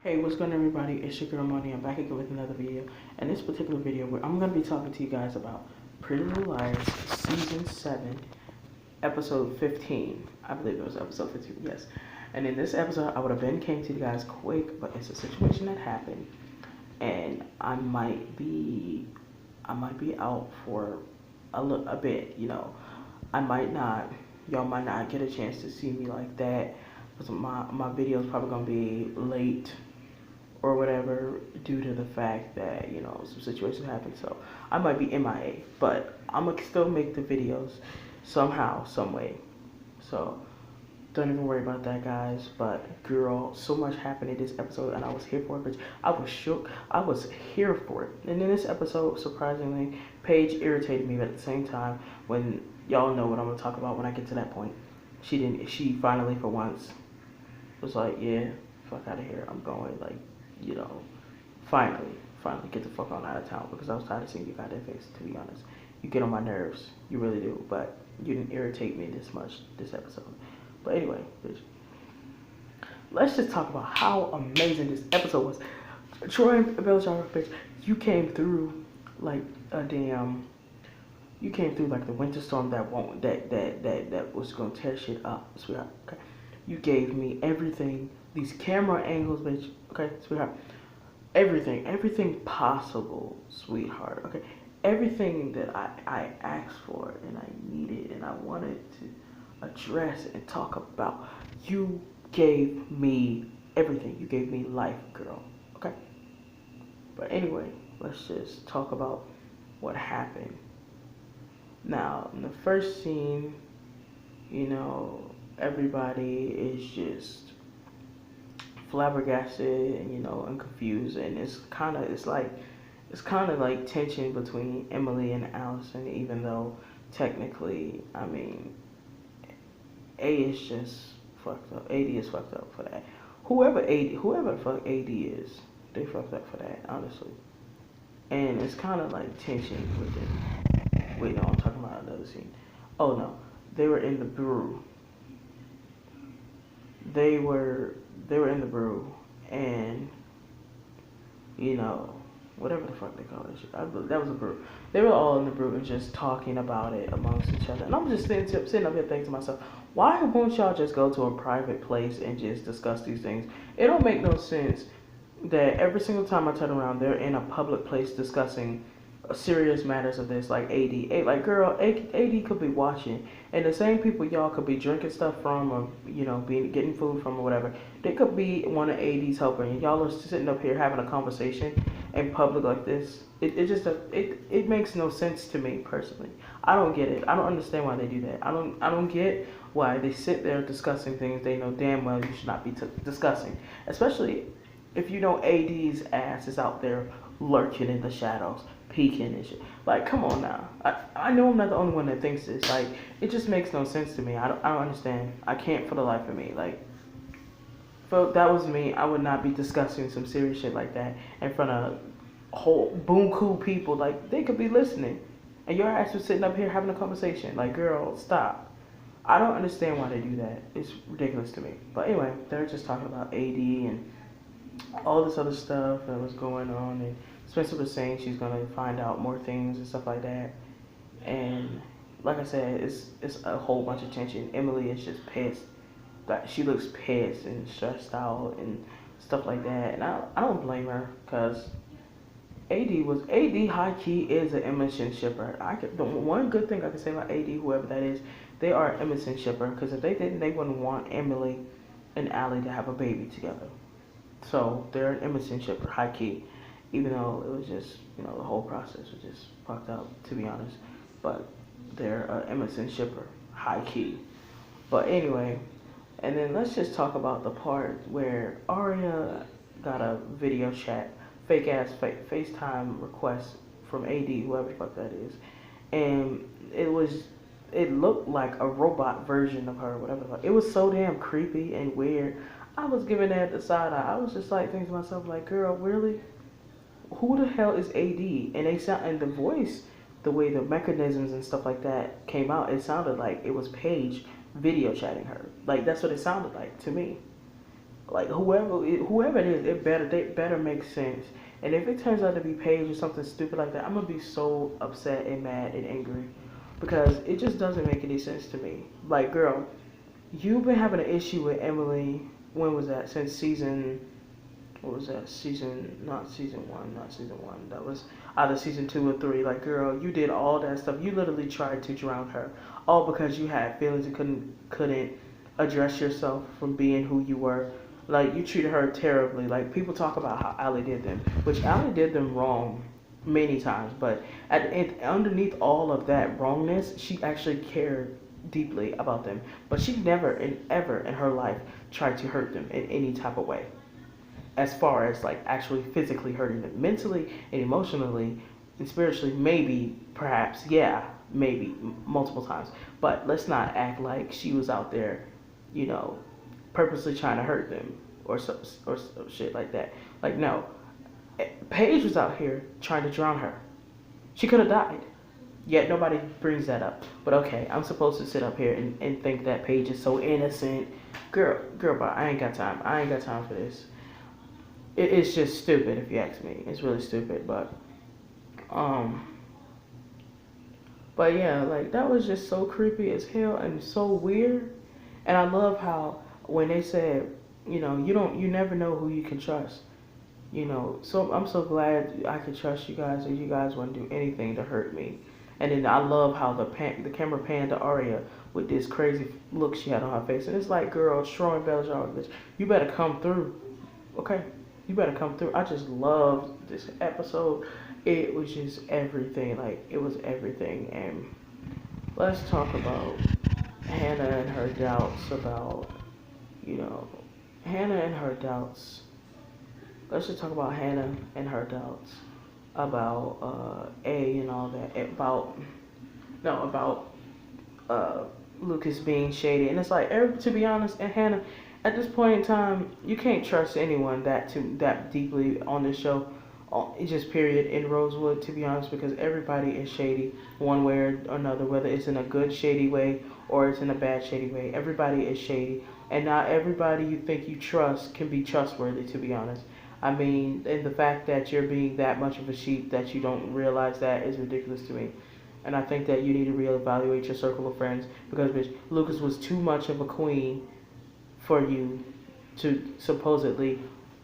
Hey, what's going on, everybody? It's your girl Money. I'm back again with another video. And this particular video, where I'm going to be talking to you guys about Pretty Little Liars Season 7, Episode 15. I believe it was Episode 15, yes. And in this episode, I would have been came to you guys quick, but it's a situation that happened. And I might be out for a bit, I might not, y'all might not get a chance to see me like that. Because my video is probably going to be late or whatever due to the fact that some situations happen, so I might be MIA, but I'm gonna still make the videos somehow, some way. So don't even worry about that, guys. But girl, so much happened in this episode, and I was here for it. Bitch. I was shook. I was here for it. And in this episode, surprisingly, Paige irritated me, but at the same time, when y'all know what I'm gonna talk about when I get to that point, she didn't. She finally, for once, was like, "Yeah, fuck out of here. I'm going." Like, you know, finally get the fuck on out of town, because I was tired of seeing you goddamn face, to be honest. You get on my nerves. You really do. But you didn't irritate me this much this episode. But anyway, bitch, let's just talk about how amazing this episode was. Troy Beljar, bitch, you came through like a damn. You came through like the winter storm that was gonna tear shit up, sweetheart. Okay, you gave me everything. These camera angles, bitch. Okay, sweetheart. Everything possible, sweetheart. Okay, everything that I asked for and I needed and I wanted to address and talk about. You gave me everything. You gave me life, girl. Okay? But anyway, let's just talk about what happened. Now, in the first scene, everybody is just flabbergasted and confused, and it's kind of like tension between Emily and Allison, even though technically, I mean, A is just fucked up. AD is fucked up for that. Whoever the fuck AD is, they fucked up for that, honestly. And it's kind of like tension with them. Wait, no, I'm talking about another scene. Oh no, they were in the brew. They were in the brew, and whatever the fuck they call it. That was a brew. They were all in the brew and just talking about it amongst each other. And I'm just sitting up here thinking to myself, why won't y'all just go to a private place and just discuss these things? It don't make no sense that every single time I turn around, they're in a public place discussing serious matters of this, like AD. Like, girl, AD could be watching, and the same people y'all could be drinking stuff from, or getting food from, or whatever. They could be one of AD's helpers, and y'all are sitting up here having a conversation in public like this. It makes no sense to me personally. I don't get it. I don't understand why they do that. I don't get why they sit there discussing things they know damn well you should not be discussing, especially if you know AD's ass is out there lurking in the shadows, peeking and shit. Like, come on now. I know I'm not the only one that thinks this. Like, it just makes no sense to me. I don't understand. I can't for the life of me. Like, if that was me, I would not be discussing some serious shit like that in front of whole cool people. Like, they could be listening, and your ass was sitting up here having a conversation. Like, girl, stop. I don't understand why they do that. It's ridiculous to me. But anyway, they're just talking about AD and all this other stuff that was going on, and Spencer was saying she's gonna find out more things and stuff like that. And like I said, it's a whole bunch of tension. Emily is just pissed. Like, she looks pissed and stressed out and stuff like that. And I don't blame her, because AD high key is an Emerson shipper. The one good thing I can say about AD, whoever that is, they are an Emerson shipper, because if they didn't, they wouldn't want Emily and Allie to have a baby together. So they're an Emerson shipper, high key, even though it was just, the whole process was just fucked up, to be honest. But they're an Emerson shipper, high key. But anyway, and then let's just talk about the part where Arya got a video chat, fake ass FaceTime request from AD, whoever the fuck that is, and it looked like a robot version of her, whatever the fuck. It was so damn creepy and weird. I was giving that the side eye. I was just like thinking to myself, like, girl, really? Who the hell is AD? And the voice, the way the mechanisms and stuff like that came out, it sounded like it was Paige video chatting her. Like, that's what it sounded like to me. Like whoever it is, they better make sense. And if it turns out to be Paige or something stupid like that, I'm gonna be so upset and mad and angry because it just doesn't make any sense to me. Like, girl, you've been having an issue with Emily. When was that? Since season, what was that? Not season one. That was either season 2 or 3. Like, girl, you did all that stuff. You literally tried to drown her, all because you had feelings and couldn't address yourself from being who you were. Like, you treated her terribly. Like, people talk about how Allie did them, which Allie did them wrong many times. But underneath all of that wrongness, she actually cared deeply about them. But she never ever in her life tried to hurt them in any type of way. As far as like actually physically hurting them, mentally and emotionally and spiritually, maybe, perhaps, yeah, maybe multiple times. But let's not act like she was out there, you know, purposely trying to hurt them or shit like that. Like, no, Paige was out here trying to drown her. She could have died. Yet nobody brings that up. But okay, I'm supposed to sit up here and think that Paige is so innocent. Girl, but I ain't got time. I ain't got time for this. It's just stupid if you ask me. It's really stupid, um, but yeah, like that was just so creepy as hell and so weird. And I love how when they said, you never know who you can trust. So I'm so glad I could trust you guys and you guys wouldn't do anything to hurt me. And then I love how the camera panned to Arya with this crazy look she had on her face. And it's like, girl, Troy and Bella, bitch, you better come through. Okay? You better come through. I just loved this episode. It was just everything. Like, it was everything. And let's talk about Hannah and her doubts about, you know, Hannah and her doubts. Let's just talk about Hannah and her doubts about A and all that. About Lucas being shady. And it's like, to be honest, and Hannah, at this point in time, you can't trust anyone that deeply on this show. It's just period in Rosewood, to be honest, because everybody is shady one way or another, whether it's in a good shady way or it's in a bad shady way. Everybody is shady, and not everybody you think you trust can be trustworthy, to be honest. I mean, and the fact that you're being that much of a sheep that you don't realize that is ridiculous to me. And I think that you need to reevaluate your circle of friends because, bitch, Lucas was too much of a queen for you to supposedly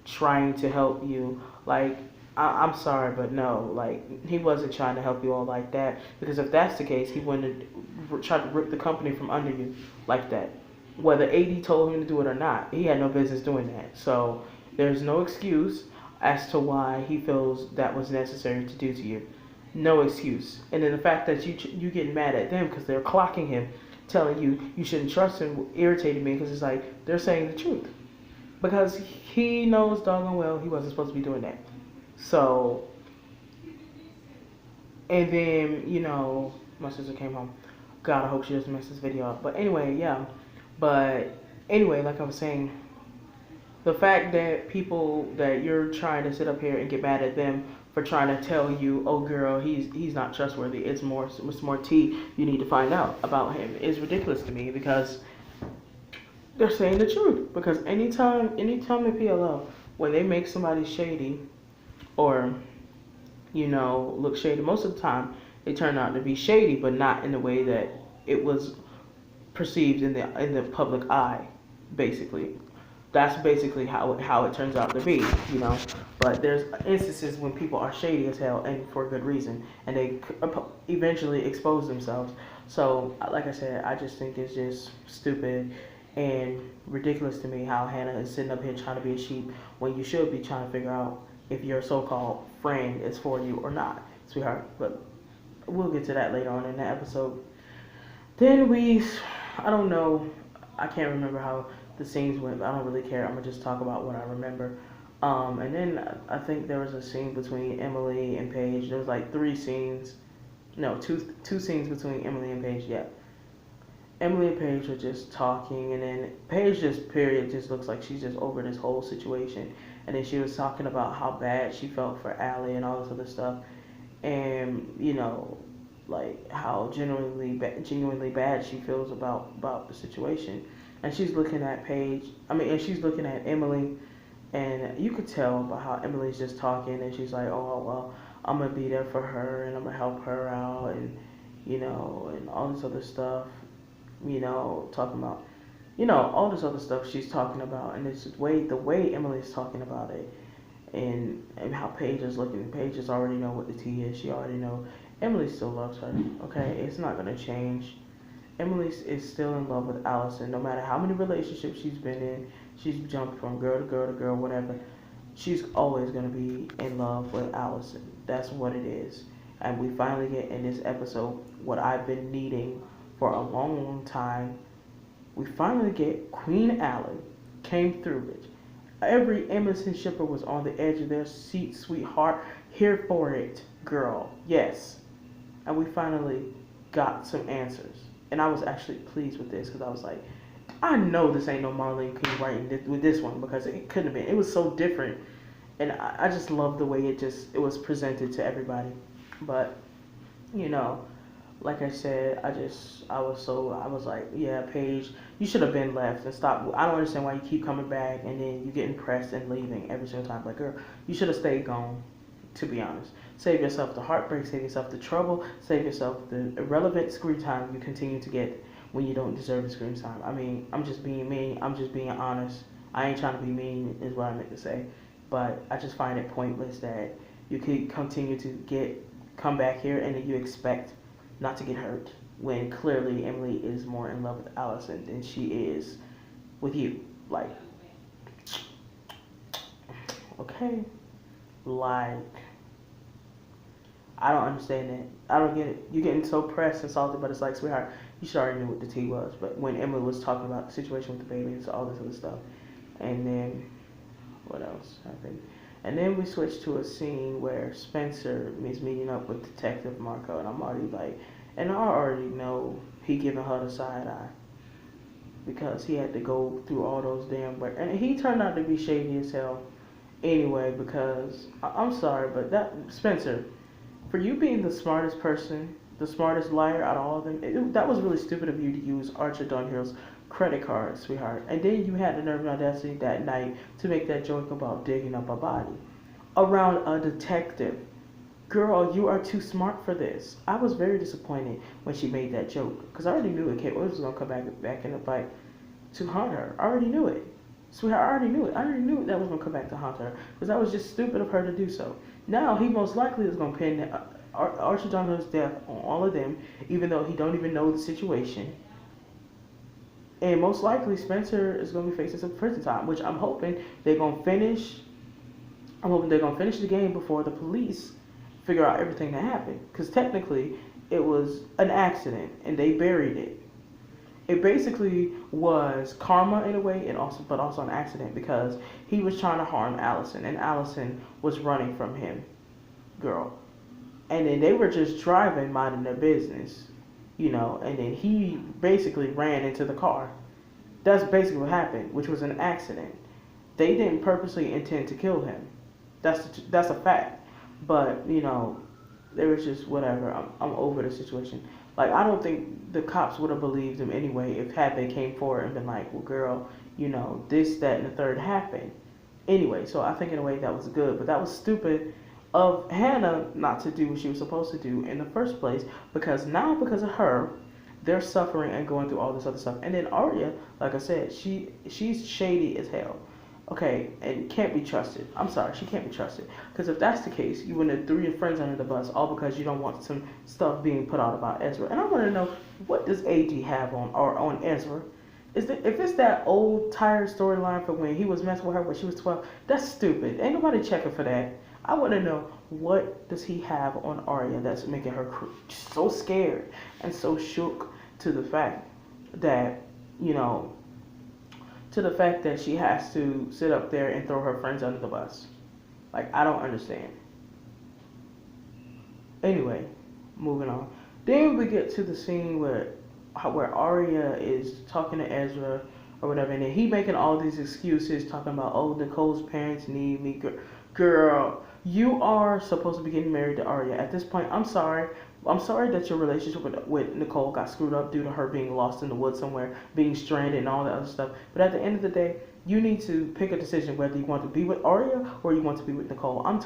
trying to help you. Like, I'm sorry, but no, like, he wasn't trying to help you all like that. Because if that's the case, he wouldn't have tried to rip the company from under you like that. Whether AD told him to do it or not, he had no business doing that. So there's no excuse as to why he feels that was necessary to do to you. No excuse. And then the fact that you getting mad at them because they're clocking him, telling you shouldn't trust him, irritated me because it's like they're saying the truth. Because he knows doggone well he wasn't supposed to be doing that. So, and then, my sister came home. God, I hope she doesn't mess this video up. But anyway, yeah. But anyway, like I was saying, the fact that people that you're trying to sit up here and get mad at them for trying to tell you, oh girl, he's not trustworthy. It's more tea you need to find out about him is ridiculous to me because they're saying the truth. Because anytime in PLO, when they make somebody shady or look shady, most of the time they turn out to be shady, but not in the way that it was perceived in the public eye, basically. That's basically how it turns out to be, But there's instances when people are shady as hell and for good reason, and they eventually expose themselves. So, like I said, I just think it's just stupid and ridiculous to me how Hannah is sitting up here trying to be a sheep when you should be trying to figure out if your so-called friend is for you or not, sweetheart. But we'll get to that later on in the episode. Then I don't know, I can't remember how the scenes went, but I don't really care. I'm gonna just talk about what I remember. And then I think there was a scene between Emily and Paige. There was like two scenes between Emily and Paige. Yeah, Emily and Paige were just talking, and then Paige just looks like she's just over this whole situation. And then she was talking about how bad she felt for Allie and all this other stuff, and like how genuinely bad she feels about the situation. and she's looking at Paige. And she's looking at Emily, and you could tell by how Emily's just talking, and she's like, "Oh well, I'm gonna be there for her, and I'm gonna help her out, and and all this other stuff, talking about, all this other stuff she's talking about, and it's the way Emily's talking about it, and how Paige is looking. Paige just already know what the tea is. She already know Emily still loves her. Okay, it's not gonna change. Emily is still in love with Allison, no matter how many relationships she's been in. She's jumped from girl to girl to girl, whatever. She's always gonna be in love with Allison. That's what it is. And we finally get in this episode what I've been needing for a long, long time. We finally get Queen Allen came through it. Every Emerson shipper was on the edge of their seat, sweetheart. Here for it, girl. Yes. And we finally got some answers. And I was actually pleased with this because I was like, I know this ain't no Marlene King writing with this one because it couldn't have been. It was so different. And I just love the way it was presented to everybody. But, like I said, I was like, yeah, Paige, you should have been left and stopped. I don't understand why you keep coming back and then you getting pressed and leaving every single time. Like, girl, you should have stayed gone, to be honest. Save yourself the heartbreak, save yourself the trouble, save yourself the irrelevant screen time you continue to get when you don't deserve the screen time. I'm just being mean. I'm just being honest. I ain't trying to be mean is what I meant to say. But I just find it pointless that you could continue to come back here and then you expect not to get hurt when clearly Emily is more in love with Allison than she is with you. Like, okay, like, I don't understand that. I don't get it. You're getting so pressed and salty, but it's like, sweetheart, you should already know what the tea was. But when Emily was talking about the situation with the baby and all this other stuff, and then what else happened? And then we switched to a scene where Spencer is meeting up with Detective Marco, and I'm already like, and I already know he giving her the side eye because he had to go through all those and he turned out to be shady as hell anyway. Because I'm sorry, but that Spencer, for you being the smartest person, the smartest liar out of all of them, that was really stupid of you to use Archer Dunhill's credit card, sweetheart. And then you had the nerve and audacity that night to make that joke about digging up a body around a detective. Girl, you are too smart for this. I was very disappointed when she made that joke because I already knew Kate Williams was going to come back in the fight to haunt her. I already knew it. Sweetheart, I already knew it. I already knew that was going to come back to haunt her because that was just stupid of her to do so. Now, he most likely is going to pin Archer Dunhill's death on all of them, even though he don't even know the situation. And most likely, Spencer is going to be facing some prison time, which I'm hoping they're going to finish. I'm hoping they're going to finish the game before the police figure out everything that happened. Because technically, it was an accident, and they buried it. It basically was karma in a way, but also an accident because he was trying to harm Allison, and Allison was running from him, girl. And then they were just driving, minding their business. And then he basically ran into the car. That's basically what happened, which was an accident. They didn't purposely intend to kill him. That's a fact. But, they was just whatever. I'm over the situation. Like, I don't think the cops would have believed him anyway had they came forward and been like, well, girl, this, that, and the third happened. Anyway, so I think in a way that was good, but that was stupid of Hannah not to do what she was supposed to do in the first place because of her, they're suffering and going through all this other stuff. And then Arya, like I said, she's shady as hell. Okay, and can't be trusted. I'm sorry, she can't be trusted. Because if that's the case, you wouldn't have threw your friends under the bus all because you don't want some stuff being put out about Ezra. And I want to know, what does AG have on Ezra? If it's that old tired storyline from when he was messing with her when she was 12, that's stupid. Ain't nobody checking for that. I want to know, what does he have on Arya that's making her so scared and so shook to the fact that, she has to sit up there and throw her friends under the bus. Like, I don't understand. Anyway, moving on. Then we get to the scene where Arya is talking to Ezra or whatever, and then he making all these excuses, talking about, oh, Nicole's parents need me. Girl, you are supposed to be getting married to Arya. At this point, I'm sorry, I'm sorry that your relationship with Nicole got screwed up due to her being lost in the woods somewhere, being stranded, and all that other stuff. But at the end of the day, you need to pick a decision whether you want to be with Arya or you want to be with Nicole. I'm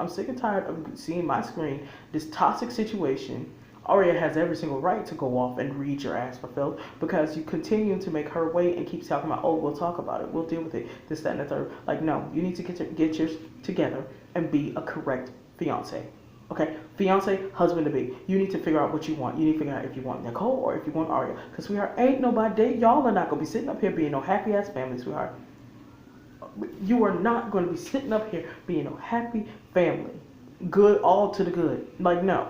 sick and tired of seeing my screen this toxic situation. Arya has every single right to go off and read your ass for filth because you continue to make her wait and keep talking about, oh, we'll talk about it, we'll deal with it, this, that, and the third. Like, no, you need to get yours together and be a correct fiance. Okay, fiance, husband to be. You need to figure out what you want. You need to figure out if you want Nicole or if you want Arya. Because sweetheart, ain't nobody, y'all are not gonna be sitting up here being no happy ass family, sweetheart. You are not gonna be sitting up here being no happy family. Good, all to the good. Like, no.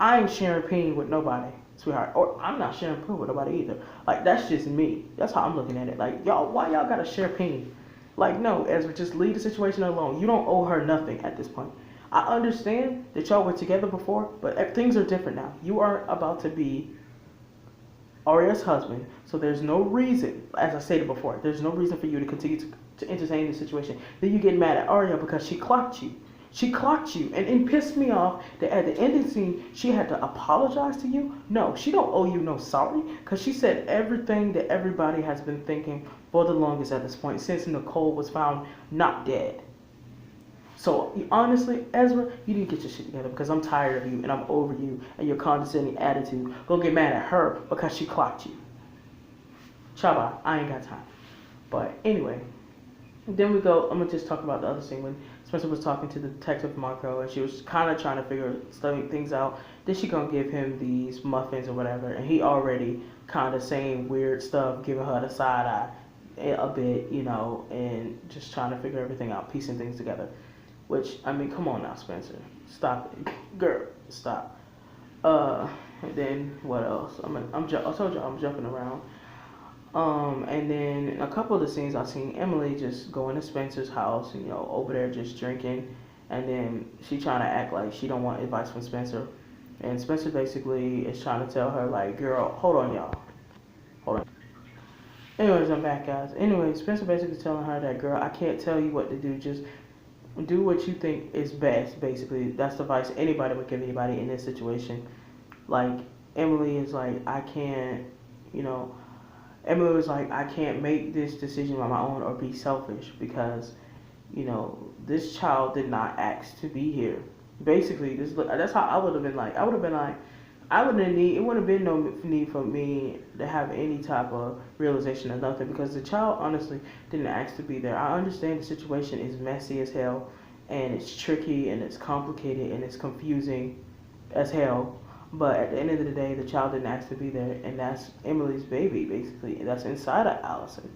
I ain't sharing pain with nobody, sweetheart. Or I'm not sharing pain with nobody either. Like, that's just me. That's how I'm looking at it. Like, y'all, why y'all gotta share pain? Like, no, Ezra, just leave the situation alone. You don't owe her nothing at this point. I understand that y'all were together before, but things are different now. You are about to be Arya's husband, so there's no reason, as I stated before, there's no reason for you to continue to entertain the situation. Then you get mad at Arya because she clocked you. She clocked you, and it pissed me off that at the ending scene, she had to apologize to you. No, she don't owe you no sorry, because she said everything that everybody has been thinking for the longest at this point, since Nicole was found not dead. So, honestly, Ezra, you need to get your shit together because I'm tired of you and I'm over you and your condescending attitude. Go get mad at her because she clocked you. Chaba, I ain't got time. But anyway, then we go, I'm going to just talk about the other scene when Spencer was talking to the detective Marco and she was kind of trying to figure things out. Then she going to give him these muffins or whatever and he already kind of saying weird stuff, giving her the side eye a bit, you know, and just trying to figure everything out, piecing things together. Which, I mean, come on now, Spencer. Stop it. Girl, stop. And then, what else? I told you I'm jumping around. And then in a couple of the scenes, I've seen Emily just go into Spencer's house, you know, over there just drinking. And then she trying to act like she don't want advice from Spencer. And Spencer basically is trying to tell her, like, girl, hold on, y'all. Hold on. Anyways, I'm back, guys. Anyway, Spencer basically telling her that, girl, I can't tell you what to do. Just do what you think is best, basically. That's the advice anybody would give anybody in this situation. Like, Emily is like, I can't, you know, Emily was like, I can't make this decision on my own or be selfish because, you know, this child did not ask to be here. Basically, that's how I would have been like. I would have been like, it wouldn't have been no need for me to have any type of realization or nothing because the child honestly didn't ask to be there. I understand the situation is messy as hell and it's tricky and it's complicated and it's confusing as hell. But at the end of the day, the child didn't ask to be there and that's Emily's baby, basically. That's inside of Allison.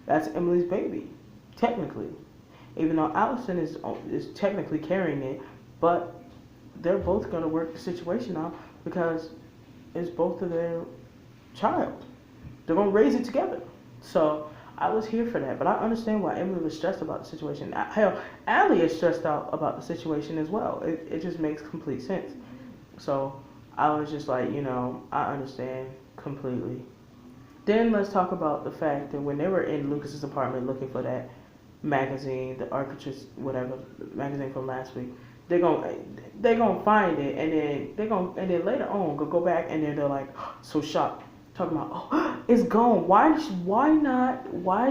That's Emily's baby, technically. Even though Allison is technically carrying it, but they're both going to work the situation out because it's both of their child. They're going to raise it together. So I was here for that. But I understand why Emily was stressed about the situation. Hell, Allie is stressed out about the situation as well. It just makes complete sense. So I was just like, you know, I understand completely. Then let's talk about the fact that when they were in Lucas's apartment looking for that magazine, the Arcturus, whatever, magazine from last week, they're gonna find it, and then later on go back, and then they're like so shocked, talking about, oh, it's gone. Why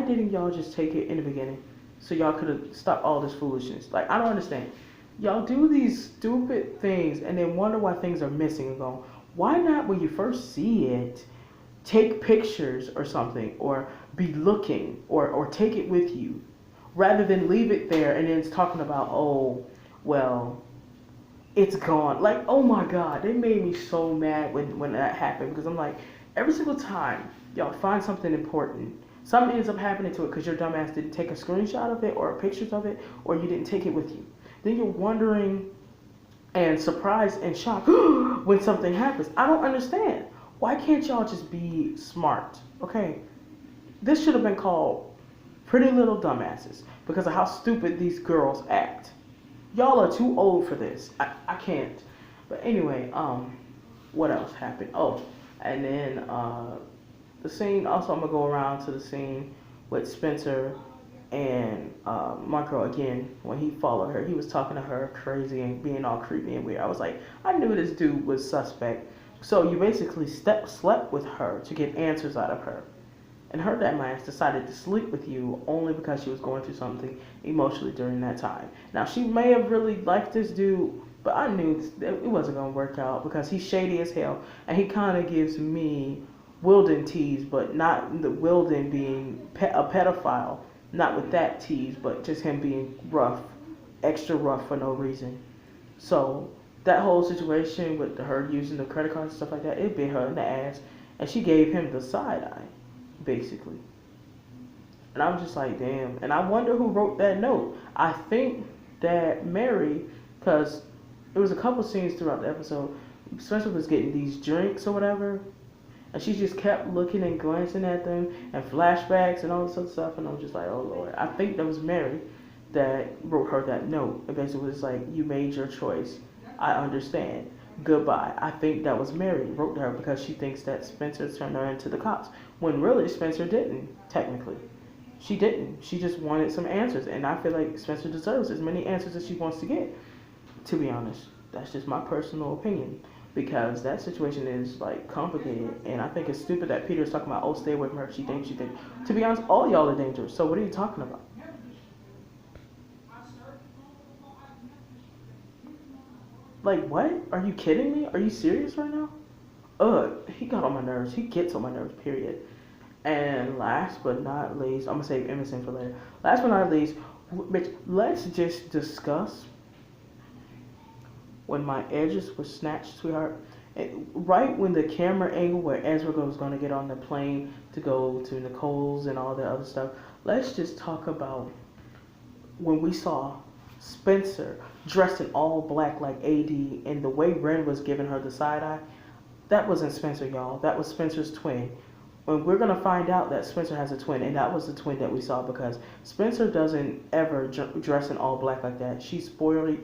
didn't y'all just take it in the beginning, so y'all could have stopped all this foolishness? Like, I don't understand. Y'all do these stupid things, and then wonder why things are missing and gone. Why not, when you first see it, take pictures or something, or be looking, or take it with you, rather than leave it there and then it's talking about, oh, well, it's gone. Like, oh my God, they made me so mad when that happened because I'm like, every single time y'all find something important, something ends up happening to it because your dumbass didn't take a screenshot of it or pictures of it, or you didn't take it with you. Then you're wondering and surprised and shocked when something happens. I don't understand. Why can't y'all just be smart? Okay, this should have been called Pretty Little Dumbasses because of how stupid these girls act. Y'all are too old for this. I can't. But anyway, what else happened? Oh, and then the scene, also I'm going to go around to the scene with Spencer And my girl, again, when he followed her, he was talking to her crazy and being all creepy and weird. I was like, I knew this dude was suspect. So you basically slept with her to get answers out of her. And her dumbass decided to sleep with you only because she was going through something emotionally during that time. Now, she may have really liked this dude, but I knew that it wasn't going to work out because he's shady as hell. And he kind of gives me Wilden tease, but not the Wilden being a pedophile. Not with that tease, but just him being rough, extra rough for no reason. So that whole situation with her using the credit cards and stuff like that, it bit her in the ass. And she gave him the side eye, basically. And I'm just like, damn. And I wonder who wrote that note. I think that Mary, because it was a couple scenes throughout the episode, Spencer was getting these drinks or whatever, and she just kept looking and glancing at them and flashbacks and all this other stuff. And I'm just like, oh Lord. I think that was Mary that wrote her that note. It basically was like, you made your choice. I understand. Goodbye. I think that was Mary wrote to her because she thinks that Spencer turned her into the cops. When really Spencer didn't, technically. She didn't. She just wanted some answers. And I feel like Spencer deserves as many answers as she wants to get. To be honest. That's just my personal opinion. Because that situation is like complicated. And I think it's stupid that Peter's talking about, oh, stay away from her. She thinks. To be honest, all y'all are dangerous. So what are you talking about? Like, what? Are you kidding me? Are you serious right now? He got on my nerves. He gets on my nerves, period. And last but not least, I'm going to save Emerson for later. Last but not least, bitch, let's just discuss when my edges were snatched, sweetheart. And right when the camera angle where Ezra was going to get on the plane to go to Nicole's and all that other stuff, let's just talk about when we saw Spencer dressed in all black like AD and the way Ren was giving her the side eye. That wasn't Spencer, y'all. That was Spencer's twin. And we're going to find out that Spencer has a twin, and that was the twin that we saw because Spencer doesn't ever dress in all black like that. She's sporty.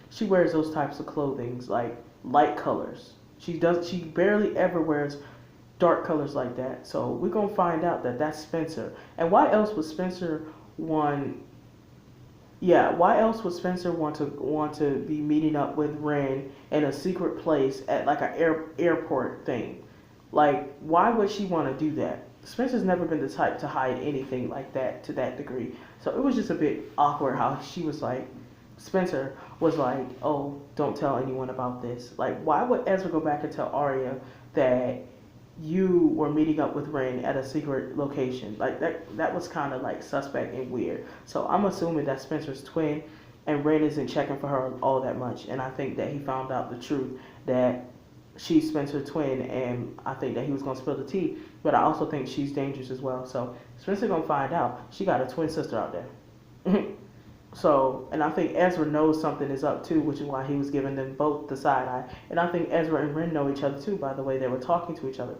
She wears those types of clothing, like light colors. She barely ever wears dark colors like that. So we're going to find out that that's Spencer. And why else would Spencer want to be meeting up with Ren in a secret place at like an airport thing? Like, why would she want to do that? Spencer's never been the type to hide anything like that to that degree. So it was just a bit awkward how Spencer was like, oh, don't tell anyone about this. Like, why would Ezra go back and tell Arya that you were meeting up with Ren at a secret location? Like, that was kind of like suspect and weird. So I'm assuming that Spencer's twin and Ren isn't checking for her all that much. And I think that he found out the truth that she's Spencer's twin, and I think that he was going to spill the tea, but I also think she's dangerous as well. So Spencer going to find out she got a twin sister out there. So, and I think Ezra knows something is up too, which is why he was giving them both the side eye. And I think Ezra and Ren know each other too, by the way they were talking to each other.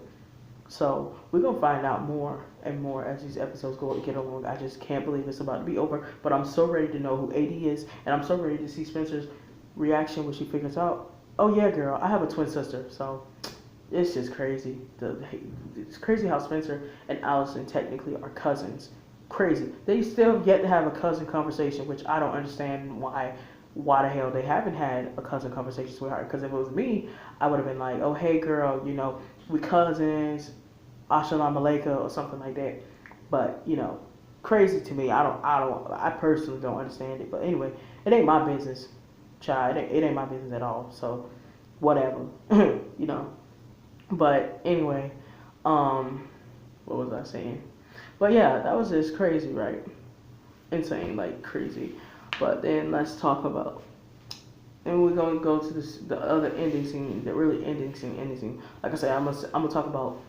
So we're going to find out more and more as these episodes get along. I just can't believe it's about to be over, but I'm so ready to know who AD is, and I'm so ready to see Spencer's reaction when she figures out, oh yeah, girl, I have a twin sister. So it's just crazy. It's crazy how Spencer and Allison technically are cousins. Crazy. They still have yet to have a cousin conversation, which I don't understand why the hell they haven't had a cousin conversation, sweetheart. Because if it was me, I would have been like, oh hey girl, we cousins, Assalamu alaikum or something like that. But crazy to me. I personally don't understand it. But anyway, it ain't my business. Child, it ain't my business at all. So, whatever, But anyway, what was I saying? But yeah, that was just crazy, right? Insane, like crazy. But then let's talk about, and we're gonna go to the other ending scene, the really ending scene. Like I said, I'm gonna talk about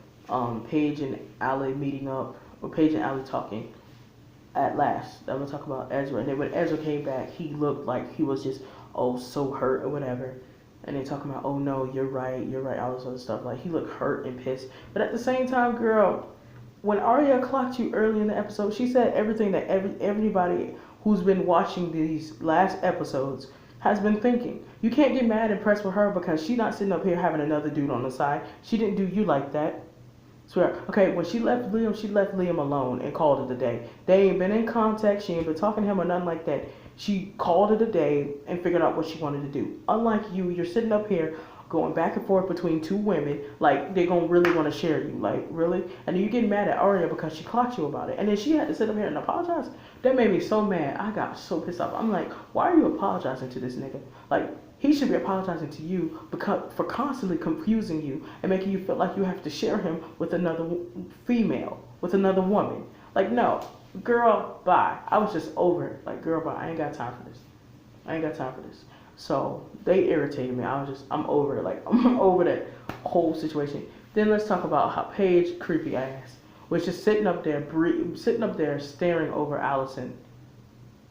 Paige and Allie meeting up, or Paige and Allie talking. At last, I'm gonna talk about Ezra. And then when Ezra came back, he looked like he was just so hurt or whatever. And they talking about, oh no, you're right, all this other stuff. Like, he looked hurt and pissed. But at the same time, girl, when Arya clocked you early in the episode, she said everything that everybody who's been watching these last episodes has been thinking. You can't get mad and pressed with her because she's not sitting up here having another dude on the side. She didn't do you like that. Swear. Okay, when she left Liam alone and called it a day. They ain't been in contact. She ain't been talking to him or nothing like that. She called it a day and figured out what she wanted to do. Unlike you, you're sitting up here going back and forth between two women. Like, they're going to really want to share you. Like, really? And then you getting mad at Arya because she clocked you about it. And then she had to sit up here and apologize. That made me so mad. I got so pissed off. I'm like, why are you apologizing to this nigga? Like, he should be apologizing to you for constantly confusing you and making you feel like you have to share him with another female, with another woman. Like, no, girl, bye. I was just over it. Like, girl, bye. I ain't got time for this. I ain't got time for this. So they irritated me. I'm over it. Like, I'm over that whole situation. Then let's talk about how Paige, creepy ass, was just sitting up there staring over Allison.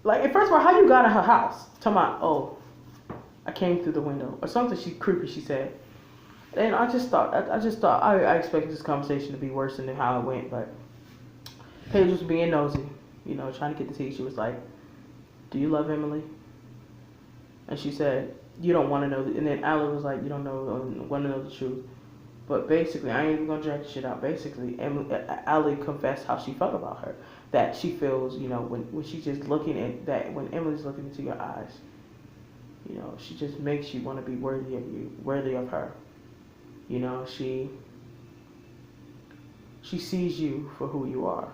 Like, first of all, how you got in her house? Talking about, oh, I came through the window or something. She said. And I expected this conversation to be worse than how it went, but Paige was being nosy, trying to get the tea. She was like, "Do you love Emily?" And she said, "You don't want to know." And then Allie was like, "You don't want to know the truth." But basically, I ain't even gonna drag the shit out. Basically, Allie confessed how she felt about her. That she feels, when she's just looking at that, when Emily's looking into your eyes. She just makes you want to be worthy of you, worthy of her. She sees you for who you are.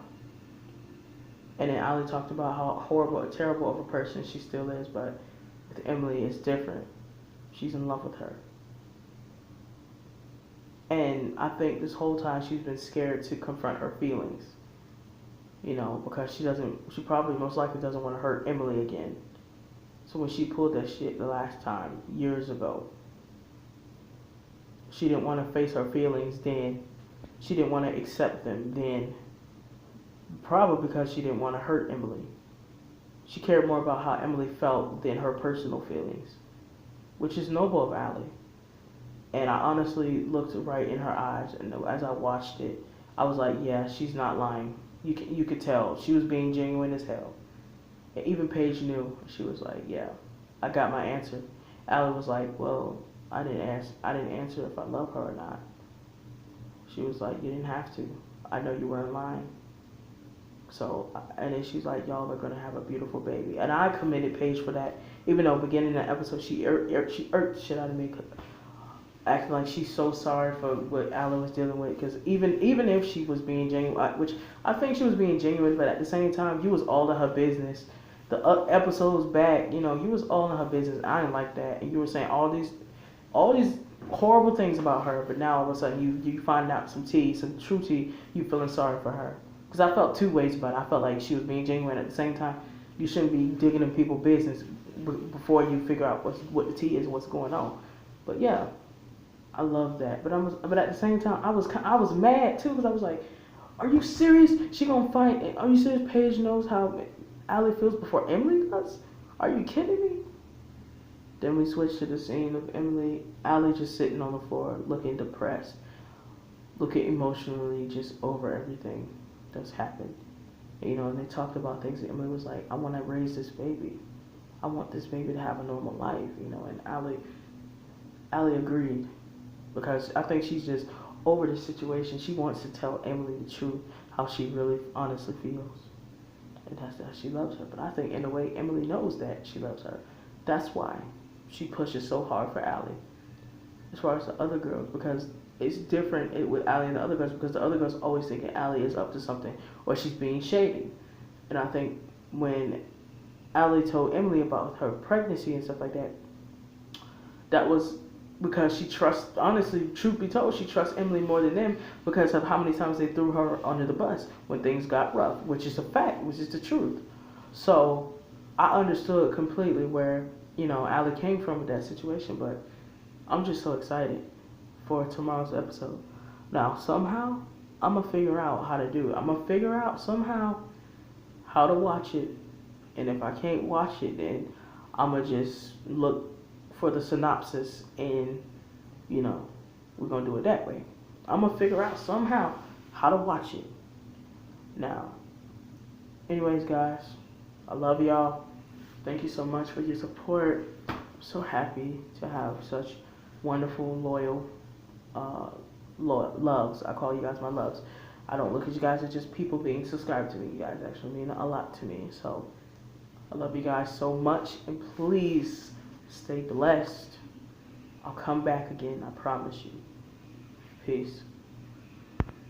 And then Allie talked about how horrible and terrible of a person she still is, but with Emily, it's different. She's in love with her. And I think this whole time she's been scared to confront her feelings. Because she probably most likely doesn't want to hurt Emily again. So when she pulled that shit the last time, years ago, she didn't want to face her feelings then. She didn't want to accept them then. Probably because she didn't want to hurt Emily. She cared more about how Emily felt than her personal feelings, which is noble of Allie. And I honestly looked right in her eyes, and as I watched it, I was like, yeah, she's not lying. You could tell. She was being genuine as hell. And even Paige knew. She was like, yeah, I got my answer. Allie was like, well, I didn't answer if I love her or not. She was like, you didn't have to. I know you weren't lying. So, and then she's like, y'all are going to have a beautiful baby. And I commended Paige for that. Even though beginning of the episode, she irked the shit out of me. Acting like she's so sorry for what Allie was dealing with. Because even if she was being genuine, which I think she was being genuine, but at the same time, you was all in her business. The episodes back, you was all in her business. I didn't like that. And you were saying all these horrible things about her, but now all of a sudden you find out some true tea, you feeling sorry for her. Because I felt two ways about it. I felt like she was being genuine. At the same time, you shouldn't be digging in people's business before you figure out what the tea is and what's going on. But yeah, I love that. But at the same time, I was mad too, because I was like, are you serious? She gonna fight? Are you serious? Paige knows how Allie feels before Emily does? Are you kidding me? Then we switch to the scene of Allie just sitting on the floor, looking depressed, looking emotionally just over everything that's happened. And they talked about things, and Emily was like, I want to raise this baby. I want this baby to have a normal life, and Allie agreed, because I think she's just over the situation. She wants to tell Emily the truth, how she really honestly feels. And that's that she loves her. But I think in a way, Emily knows that she loves her. That's why she pushes so hard for Allie. As far as the other girls, because it's different with Allie and the other girls, because the other girls always thinking Allie is up to something or she's being shady. And I think when Allie told Emily about her pregnancy and stuff like that, that was because she trusts, honestly, truth be told, she trusts Emily more than them because of how many times they threw her under the bus when things got rough, which is a fact, which is the truth. So I understood completely where, Allie came from with that situation, but I'm just so excited for tomorrow's episode. Now, somehow, I'm going to figure out how to do it. I'm going to figure out somehow how to watch it. And if I can't watch it, then I'm going to just look for the synopsis and, we're going to do it that way. I'm going to figure out somehow how to watch it. Now, anyways, guys, I love y'all. Thank you so much for your support. I'm so happy to have such wonderful, loyal loves. I call you guys my loves. I don't look at you guys as just people being subscribed to me. You guys actually mean a lot to me. So I love you guys so much, and please stay blessed. I'll come back again, I promise you. Peace.